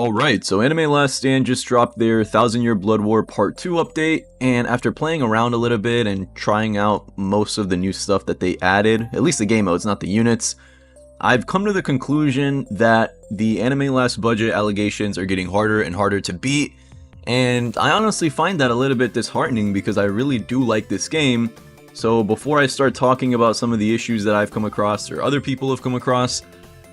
Alright, so Anime Last Stand just dropped their Thousand Year Blood War Part 2 update, and after playing around a little bit and trying out most of the new stuff that they added, at least the game modes, not the units, I've come to the conclusion that the Anime Last budget allegations are getting harder and harder to beat, and I honestly find that a little bit disheartening because I really do like this game. So before I start talking about some of the issues that I've come across or other people have come across,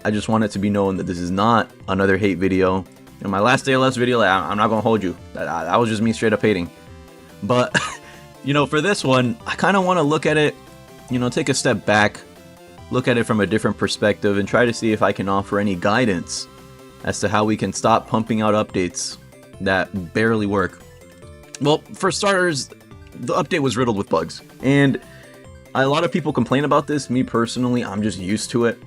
I just want it to be known that this is not another hate video. In my last ALS video, I'm not gonna hold you. That was just me straight up hating. But, for this one, I kind of want to look at it, take a step back, look at it from a different perspective, and try to see if I can offer any guidance as to how we can stop pumping out updates that barely work. Well, for starters, the update was riddled with bugs. And a lot of people complain about this. Me personally, I'm just used to it.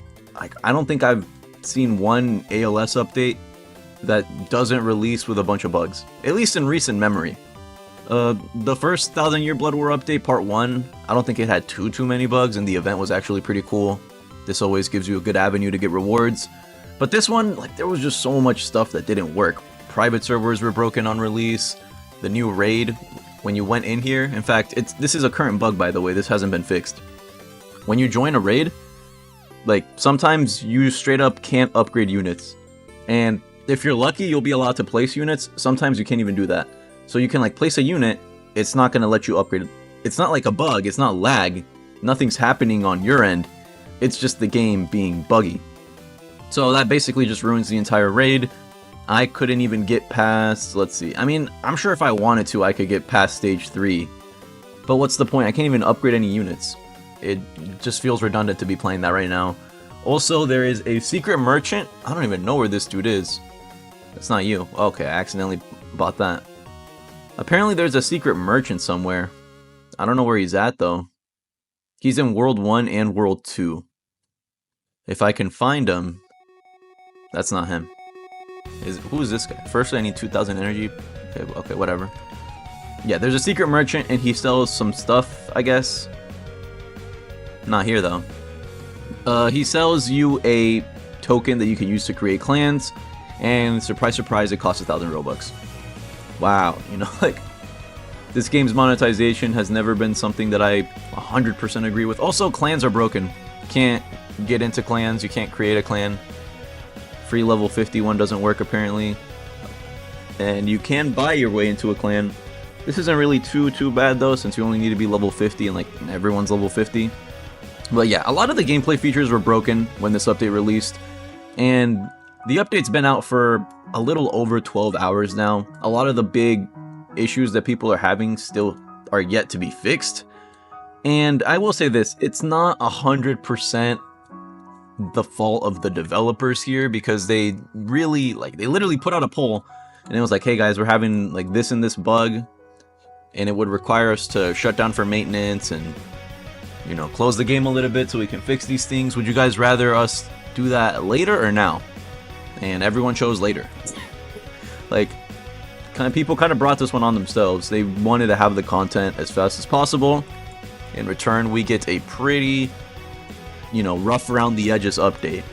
I don't think I've seen one ALS update that doesn't release with a bunch of bugs, at least in recent memory. The first Thousand Year Blood War update, part 1, I don't think it had too many bugs, and the event was actually pretty cool. This always gives you a good avenue to get rewards. But this one, there was just so much stuff that didn't work. Private servers were broken on release. The new raid, when you went in here, in fact, this is a current bug, by the way, this hasn't been fixed. When you join a raid, sometimes you straight up can't upgrade units. And if you're lucky, you'll be allowed to place units. Sometimes you can't even do that. So you can place a unit, it's not going to let you upgrade it. It's not like a bug, it's not lag. Nothing's happening on your end. It's just the game being buggy. So that basically just ruins the entire raid. I couldn't even get past, let's see. I mean, I'm sure if I wanted to, I could get past stage 3. But what's the point? I can't even upgrade any units. It just feels redundant to be playing that right now. Also, there is a secret merchant. I don't even know where this dude is. That's not you. Okay, I accidentally bought that. Apparently there's a secret merchant somewhere. I don't know where he's at though. He's in World 1 and World 2. If I can find him, that's not him. Who is this guy? Firstly, I need 2,000 energy. Okay, whatever. Yeah, there's a secret merchant and he sells some stuff, I guess. Not here though. He sells you a token that you can use to create clans. And surprise, surprise, it costs 1,000 Robux. Wow, this game's monetization has never been something that I 100% agree with. Also, clans are broken. You can't get into clans, you can't create a clan. Free level 51 doesn't work apparently. And you can buy your way into a clan. This isn't really too bad though, since you only need to be level 50 and everyone's level 50. But yeah, a lot of the gameplay features were broken when this update released. And the update's been out for a little over 12 hours now. A lot of the big issues that people are having still are yet to be fixed. And I will say this, it's not 100% the fault of the developers here, because they really, they literally put out a poll and it was hey guys, we're having this and this bug, and it would require us to shut down for maintenance and, close the game a little bit so we can fix these things. Would you guys rather us do that later or now? And everyone chose later. People kind of brought this one on themselves. They wanted to have the content as fast as possible. In return, we get a pretty, rough around the edges update.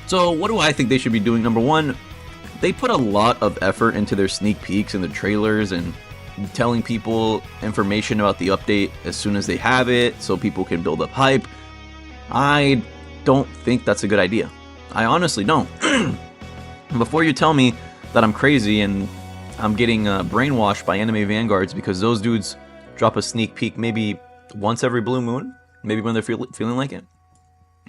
So what do I think they should be doing? Number one, they put a lot of effort into their sneak peeks and the trailers and telling people information about the update as soon as they have it so people can build up hype. I don't think that's a good idea. I honestly don't. Before you tell me that I'm crazy and I'm getting brainwashed by anime vanguards because those dudes drop a sneak peek maybe once every blue moon, maybe when they're feeling like it.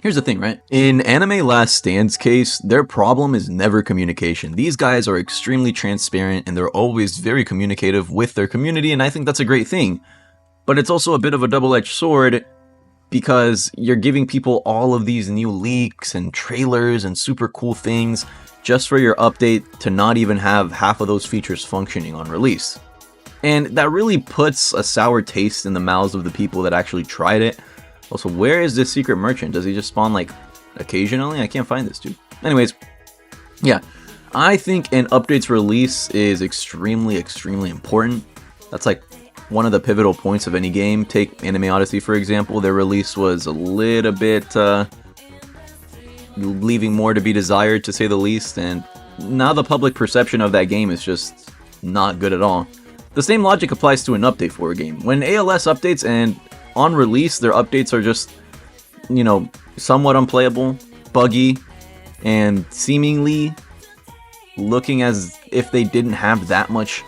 Here's the thing, right? In Anime Last Stand's case, their problem is never communication. These guys are extremely transparent and they're always very communicative with their community, and I think that's a great thing. But it's also a bit of a double-edged sword because you're giving people all of these new leaks and trailers and super cool things just for your update to not even have half of those features functioning on release. And that really puts a sour taste in the mouths of the people that actually tried it. Also, where is this secret merchant? Does he just spawn occasionally? I can't find this dude. Anyways, yeah, I think an update's release is extremely important. That's one of the pivotal points of any game. Take Anime Odyssey for example. Their release was a little bit leaving more to be desired, to say the least, and now the public perception of that game is just not good at all. The same logic applies to an update for a game. When ALS updates and on release, their updates are just, you know, somewhat unplayable, buggy, and seemingly looking as if they didn't have that much,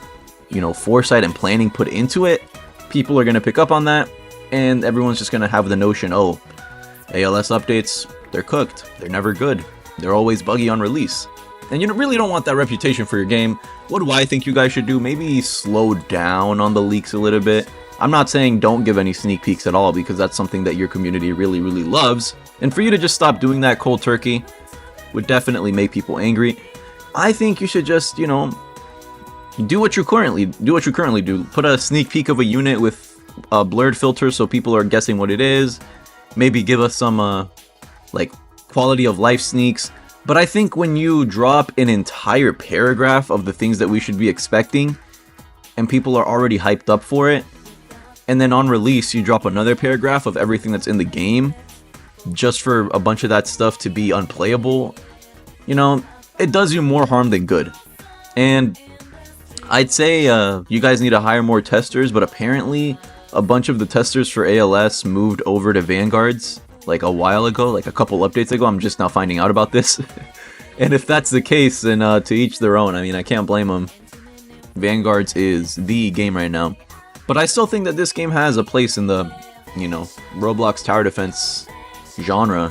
you know, foresight and planning put into it, people are going to pick up on that, and everyone's just going to have the notion, oh, ALS updates, they're cooked, they're never good, they're always buggy on release. And you really don't want that reputation for your game. What do I think you guys should do? Maybe slow down on the leaks a little bit. I'm not saying don't give any sneak peeks at all, because that's something that your community really, really loves. And for you to just stop doing that cold turkey would definitely make people angry. I think you should just, you know, do what you currently do. Put a sneak peek of a unit with a blurred filter so people are guessing what it is. Maybe give us some like quality of life sneaks. But I think when you drop an entire paragraph of the things that we should be expecting, and people are already hyped up for it, and then on release you drop another paragraph of everything that's in the game, just for a bunch of that stuff to be unplayable, you know, it does you more harm than good. And I'd say you guys need to hire more testers, but apparently a bunch of the testers for ALS moved over to Vanguards like a while ago, like a couple updates ago. I'm just now finding out about this. And if that's the case, then to each their own. I mean, I can't blame them. Vanguards is the game right now. But I still think that this game has a place in the, you know, Roblox tower defense genre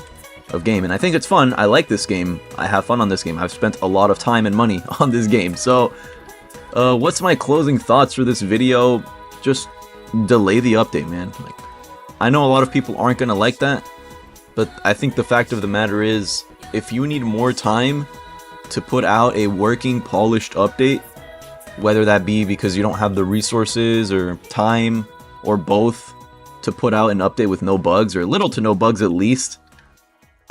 of game. And I think it's fun. I like this game. I have fun on this game. I've spent a lot of time and money on this game. So, what's my closing thoughts for this video? Just delay the update, man. Like, I know a lot of people aren't gonna like that, but I think the fact of the matter is, if you need more time to put out a working, polished update, whether that be because you don't have the resources or time or both to put out an update with no bugs, or little to no bugs at least,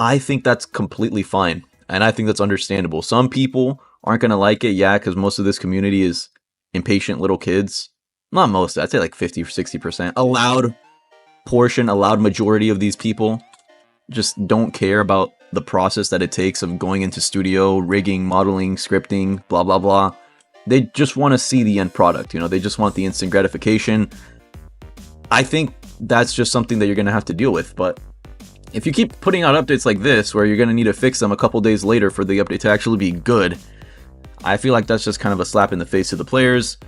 I think that's completely fine. And I think that's understandable. Some people aren't going to like it, yeah, because most of this community is impatient little kids. Not most, I'd say like 50 or 60%. A loud majority of these people just don't care about the process that it takes of going into studio, rigging, modeling, scripting, blah, blah, blah. They just want to see the end product, you know, they just want the instant gratification. I think that's just something that you're going to have to deal with. But if you keep putting out updates like this, where you're going to need to fix them a couple days later for the update to actually be good, I feel like that's just kind of a slap in the face to the players.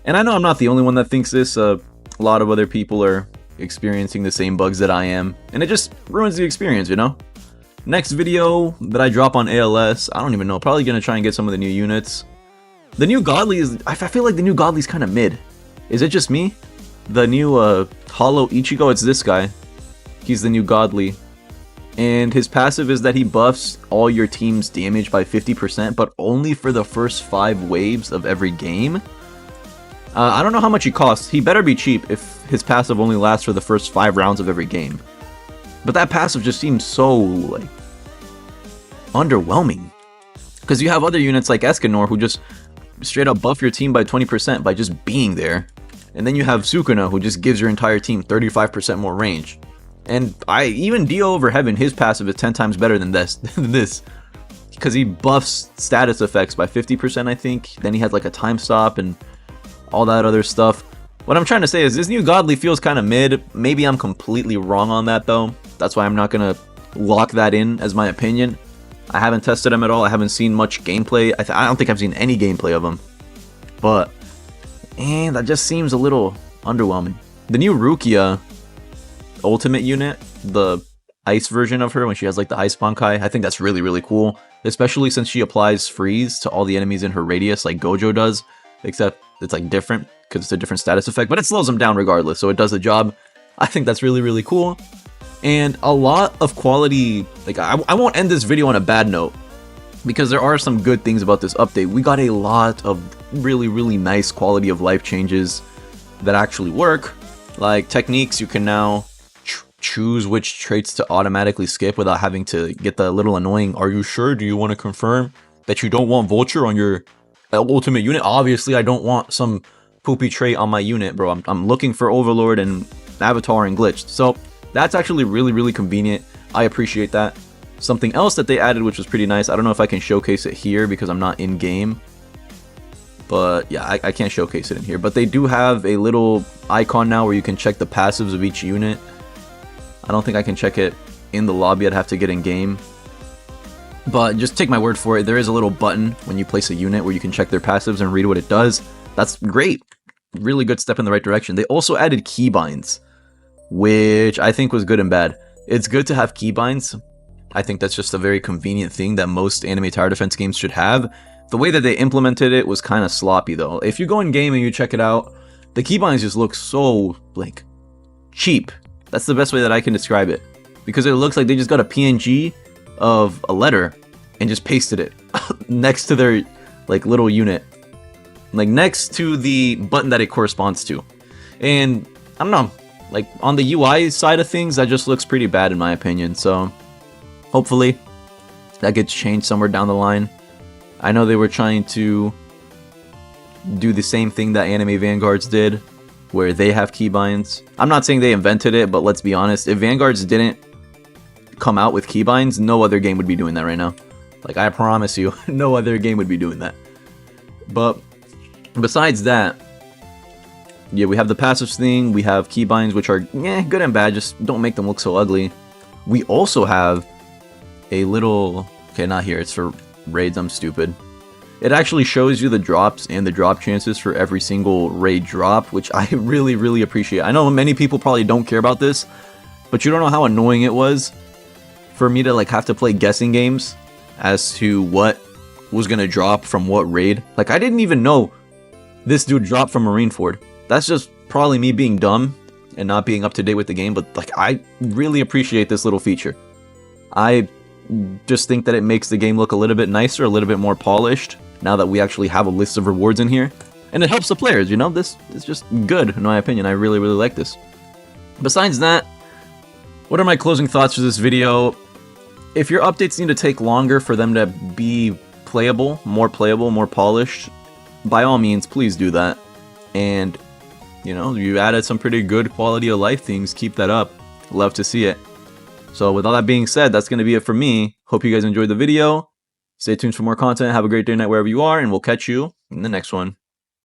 And I know I'm not the only one that thinks this. A lot of other people are experiencing the same bugs that I am, and it just ruins the experience, you know? Next video that I drop on ALS, I don't even know, probably going to try and get some of the new units. The new Godly is, I feel like the new Godly's kind of mid. Is it just me? The new Hollow Ichigo, it's this guy. He's the new Godly. And his passive is that he buffs all your team's damage by 50%, but only for the first 5 waves of every game. I don't know how much he costs. He better be cheap if his passive only lasts for the first 5 rounds of every game. But that passive just seems so, like, underwhelming. Because you have other units like Escanor who just straight up buff your team by 20% by just being there. And then you have Sukuna who just gives your entire team 35% more range. And even Dio over Heaven, his passive is 10 times better than this. Because he buffs status effects by 50%, I think. Then he has like a time stop and all that other stuff. What I'm trying to say is this new Godly feels kind of mid. Maybe I'm completely wrong on that though. That's why I'm not going to lock that in as my opinion. I haven't tested him at all. I haven't seen much gameplay. I don't think I've seen any gameplay of him. But, and that just seems a little underwhelming. The new Rukia ultimate unit, the ice version of her when she has like the ice Bankai, I think that's really, really cool. Especially since she applies freeze to all the enemies in her radius like Gojo does. Except it's like different because it's a different status effect. But it slows them down regardless, so it does the job. I think that's really, really cool. And a lot of quality, like I won't end this video on a bad note, because there are some good things about this update. We got a lot of really, really nice quality of life changes that actually work. Like techniques, you can now choose which traits to automatically skip without having to get the little annoying, are you sure? Do you want to confirm that you don't want Vulture on your ultimate unit? Obviously, I don't want some poopy trait on my unit, bro. I'm looking for Overlord and Avatar and Glitched. So that's actually really, really convenient. I appreciate that. Something else that they added, which was pretty nice, I don't know if I can showcase it here because I'm not in game. But yeah, I can't showcase it in here. But they do have a little icon now where you can check the passives of each unit. I don't think I can check it in the lobby, I'd have to get in game. But just take my word for it, there is a little button when you place a unit where you can check their passives and read what it does. That's great. Really good step in the right direction. They also added keybinds, which I think was good and bad. It's good to have keybinds. I think that's just a very convenient thing that most anime tower defense games should have. The way that they implemented it was kind of sloppy though. If you go in game and you check it out, the keybinds just look so, like, cheap. That's the best way that I can describe it. Because it looks like they just got a PNG of a letter and just pasted it next to their, like, little unit. Like, next to the button that it corresponds to. And, I don't know, like, on the UI side of things, that just looks pretty bad in my opinion. So, hopefully, that gets changed somewhere down the line. I know they were trying to do the same thing that Anime Vanguards did, where they have keybinds. I'm not saying they invented it, but let's be honest, if Vanguards didn't come out with keybinds, no other game would be doing that right now. Like, I promise you, no other game would be doing that. But besides that, yeah, we have the passives thing, we have keybinds, which are good and bad, just don't make them look so ugly. We also have a little, okay, not here, it's for raids, I'm stupid. It actually shows you the drops and the drop chances for every single raid drop, which I really appreciate. I know many people probably don't care about this, but you don't know how annoying it was for me to, like, have to play guessing games as to what was gonna drop from what raid. Like, I didn't even know this dude dropped from Marineford. That's just probably me being dumb and not being up to date with the game, but, like, I really appreciate this little feature. I just think that it makes the game look a little bit nicer, a little bit more polished, now that we actually have a list of rewards in here. And it helps the players, you know? This is just good, in my opinion. I really like this. Besides that, what are my closing thoughts for this video? If your updates need to take longer for them to be playable, more polished, by all means, please do that. And, you know, you added some pretty good quality of life things. Keep that up. Love to see it. So with all that being said, that's going to be it for me. Hope you guys enjoyed the video. Stay tuned for more content. Have a great day, night, wherever you are, and we'll catch you in the next one.